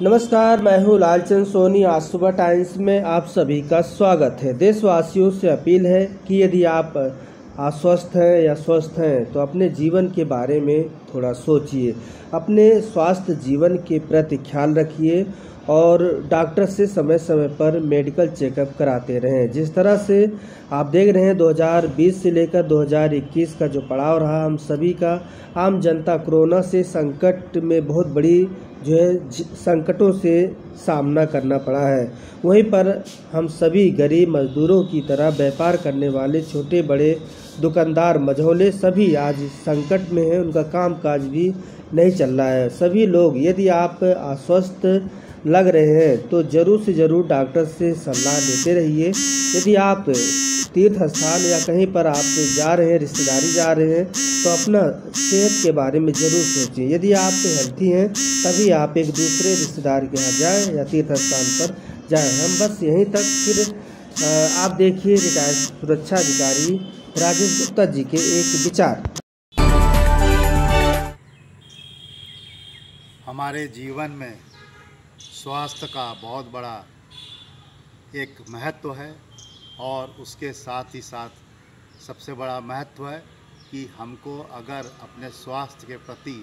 नमस्कार, मैं हूँ लालचंद सोनी। आज सुबह टाइम्स में आप सभी का स्वागत है। देशवासियों से अपील है कि यदि आप अस्वस्थ हैं या स्वस्थ हैं तो अपने जीवन के बारे में थोड़ा सोचिए, अपने स्वास्थ्य जीवन के प्रति ख्याल रखिए और डॉक्टर से समय समय पर मेडिकल चेकअप कराते रहें। जिस तरह से आप देख रहे हैं 2020 से लेकर 2021 का जो पड़ाव रहा हम सभी का, आम जनता कोरोना से संकट में बहुत बड़ी जो है संकटों से सामना करना पड़ा है। वहीं पर हम सभी गरीब मजदूरों की तरह व्यापार करने वाले छोटे बड़े दुकानदार मझौले सभी आज संकट में हैं, उनका कामकाज भी नहीं चल रहा है। सभी लोग, यदि आप अस्वस्थ लग रहे हैं तो ज़रूर से ज़रूर डॉक्टर से सलाह लेते रहिए। यदि आप तीर्थ स्थान या कहीं पर आप जा रहे हैं, रिश्तेदारी जा रहे हैं, तो अपना सेहत के बारे में ज़रूर सोचिए। यदि आप हेल्थी हैं तभी आप एक दूसरे रिश्तेदार के यहाँ जाएं या तीर्थ स्थान पर जाएं। हम बस यहीं तक। फिर आप देखिए रिटायर्ड सुरक्षा अधिकारी राजेश गुप्ता जी के एक विचार। हमारे जीवन में स्वास्थ्य का बहुत बड़ा एक महत्व है और उसके साथ ही साथ सबसे बड़ा महत्व है कि हमको अगर अपने स्वास्थ्य के प्रति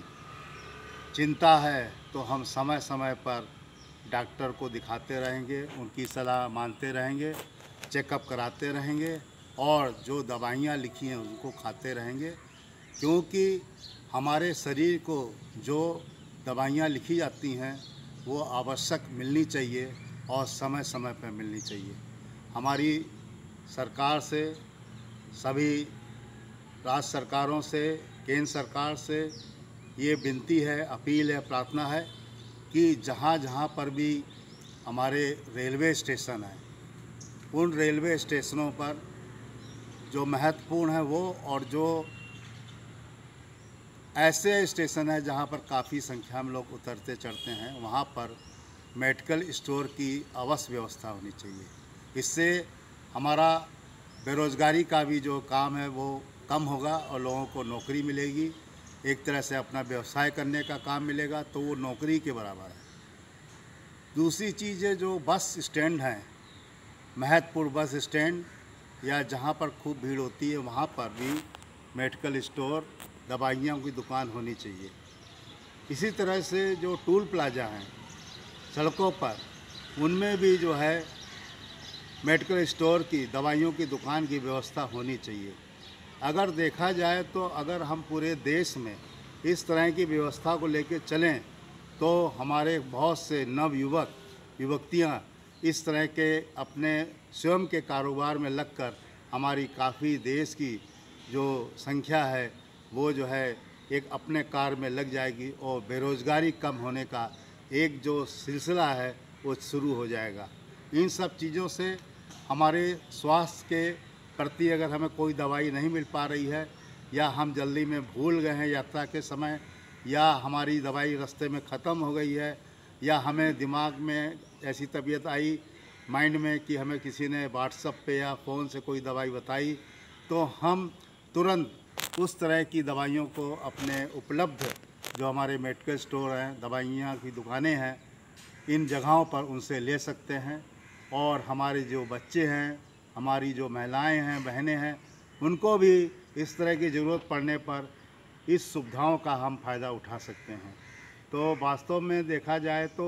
चिंता है तो हम समय समय पर डॉक्टर को दिखाते रहेंगे, उनकी सलाह मानते रहेंगे, चेकअप कराते रहेंगे और जो दवाइयाँ लिखी हैं उनको खाते रहेंगे, क्योंकि हमारे शरीर को जो दवाइयाँ लिखी जाती हैं वो आवश्यक मिलनी चाहिए और समय समय पर मिलनी चाहिए। हमारी सरकार से, सभी राज्य सरकारों से, केंद्र सरकार से ये विनती है, अपील है, प्रार्थना है कि जहाँ जहाँ पर भी हमारे रेलवे स्टेशन हैं उन रेलवे स्टेशनों पर जो महत्वपूर्ण है वो, और जो ऐसे स्टेशन है जहाँ पर काफ़ी संख्या में लोग उतरते चढ़ते हैं, वहाँ पर मेडिकल स्टोर की अवश्य व्यवस्था होनी चाहिए। इससे हमारा बेरोज़गारी का भी जो काम है वो कम होगा और लोगों को नौकरी मिलेगी, एक तरह से अपना व्यवसाय करने का काम मिलेगा, तो वो नौकरी के बराबर है। दूसरी चीज़ है जो बस स्टैंड हैं, महत्वपूर्ण बस स्टैंड या जहाँ पर खूब भीड़ होती है वहाँ पर भी मेडिकल स्टोर, दवाइयों की दुकान होनी चाहिए। इसी तरह से जो टोल प्लाजा हैं सड़कों पर, उनमें भी जो है मेडिकल स्टोर की, दवाइयों की दुकान की व्यवस्था होनी चाहिए। अगर देखा जाए तो अगर हम पूरे देश में इस तरह की व्यवस्था को लेकर चलें तो हमारे बहुत से नवयुवक युवतियाँ इस तरह के अपने स्वयं के कारोबार में लगकर हमारी काफ़ी देश की जो संख्या है वो जो है एक अपने कार्य में लग जाएगी और बेरोज़गारी कम होने का एक जो सिलसिला है वो शुरू हो जाएगा। इन सब चीज़ों से हमारे स्वास्थ्य के प्रति अगर हमें कोई दवाई नहीं मिल पा रही है या हम जल्दी में भूल गए हैं यात्रा के समय, या हमारी दवाई रास्ते में ख़त्म हो गई है, या हमें दिमाग में ऐसी तबीयत आई माइंड में कि हमें किसी ने व्हाट्सएप पे या फ़ोन से कोई दवाई बताई, तो हम तुरंत उस तरह की दवाइयों को अपने उपलब्ध जो हमारे मेडिकल स्टोर हैं, दवाइयाँ की दुकानें हैं, इन जगहों पर उनसे ले सकते हैं। और हमारे जो बच्चे हैं, हमारी जो महिलाएं हैं, बहनें हैं, उनको भी इस तरह की ज़रूरत पड़ने पर इस सुविधाओं का हम फ़ायदा उठा सकते हैं। तो वास्तव में देखा जाए तो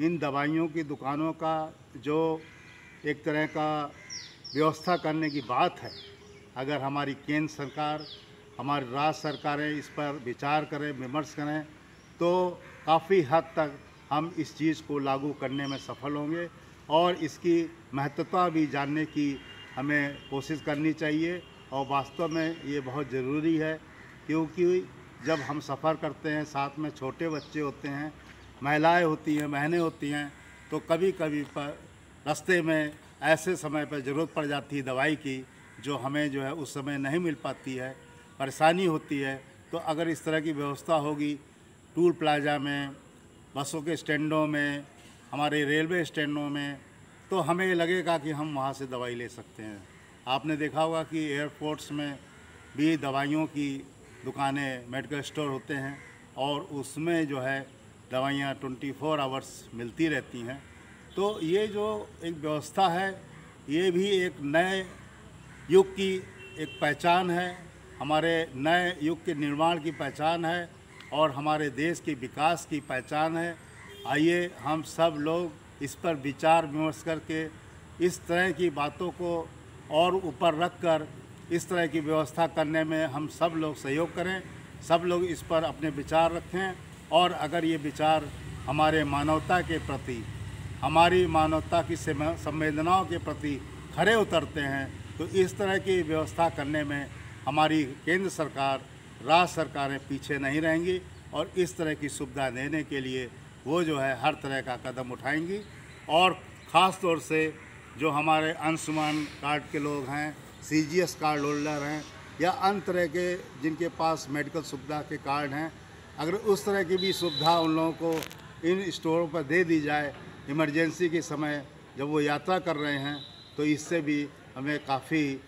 इन दवाइयों की दुकानों का जो एक तरह का व्यवस्था करने की बात है, अगर हमारी केंद्र सरकार, हमारी राज्य सरकारें इस पर विचार करें, विमर्श करें, तो काफ़ी हद तक हम इस चीज़ को लागू करने में सफल होंगे और इसकी महत्वता भी जानने की हमें कोशिश करनी चाहिए। और वास्तव में ये बहुत ज़रूरी है, क्योंकि जब हम सफ़र करते हैं, साथ में छोटे बच्चे होते हैं, महिलाएं होती हैं, बहनें होती हैं, तो कभी कभी पर रास्ते में ऐसे समय पर ज़रूरत पड़ जाती है दवाई की जो हमें जो है उस समय नहीं मिल पाती है, परेशानी होती है। तो अगर इस तरह की व्यवस्था होगी टोल प्लाजा में, बसों के स्टैंडों में, हमारे रेलवे स्टैंडों में, तो हमें लगेगा कि हम वहाँ से दवाई ले सकते हैं। आपने देखा होगा कि एयरपोर्ट्स में भी दवाइयों की दुकानें, मेडिकल स्टोर होते हैं और उसमें जो है दवाइयाँ 24 आवर्स मिलती रहती हैं। तो ये जो एक व्यवस्था है, ये भी एक नए युग की एक पहचान है, हमारे नए युग के निर्माण की पहचान है और हमारे देश के विकास की पहचान है। आइए हम सब लोग इस पर विचार विमर्श करके इस तरह की बातों को और ऊपर रखकर इस तरह की व्यवस्था करने में हम सब लोग सहयोग करें, सब लोग इस पर अपने विचार रखें। और अगर ये विचार हमारे मानवता के प्रति, हमारी मानवता की संवेदनाओं के प्रति खरे उतरते हैं तो इस तरह की व्यवस्था करने में हमारी केंद्र सरकार, राज्य सरकारें पीछे नहीं रहेंगी और इस तरह की सुविधा देने के लिए वो जो है हर तरह का कदम उठाएंगी। और ख़ास तौर से जो हमारे आयुष्मान कार्ड के लोग हैं, CGS कार्ड होल्डर हैं या अन्य तरह के जिनके पास मेडिकल सुविधा के कार्ड हैं, अगर उस तरह की भी सुविधा उन लोगों को इन स्टोरों पर दे दी जाए इमरजेंसी के समय जब वो यात्रा कर रहे हैं, तो इससे भी हमें काफ़ी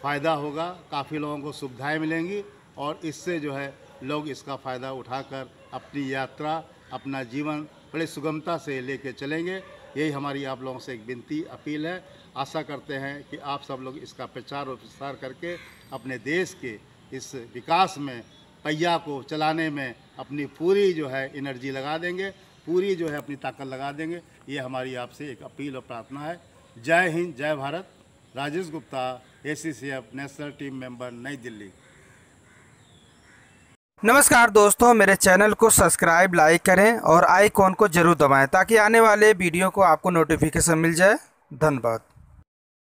फ़ायदा होगा, काफ़ी लोगों को सुविधाएं मिलेंगी और इससे जो है लोग इसका फ़ायदा उठाकर अपनी यात्रा, अपना जीवन बड़े सुगमता से लेके चलेंगे। यही हमारी आप लोगों से एक विनती, अपील है। आशा करते हैं कि आप सब लोग इसका प्रचार और प्रसार करके अपने देश के इस विकास में, पहिया को चलाने में अपनी पूरी जो है एनर्जी लगा देंगे, पूरी जो है अपनी ताकत लगा देंगे। ये हमारी आपसे एक अपील और प्रार्थना है। जय हिंद, जय Bharat. Rajesh Gupta, ACCF national team member, नई दिल्ली। नमस्कार दोस्तों, मेरे चैनल को सब्सक्राइब, लाइक करें और आइकॉन को जरूर दबाएं ताकि आने वाले वीडियो को आपको नोटिफिकेशन मिल जाए। धन्यवाद।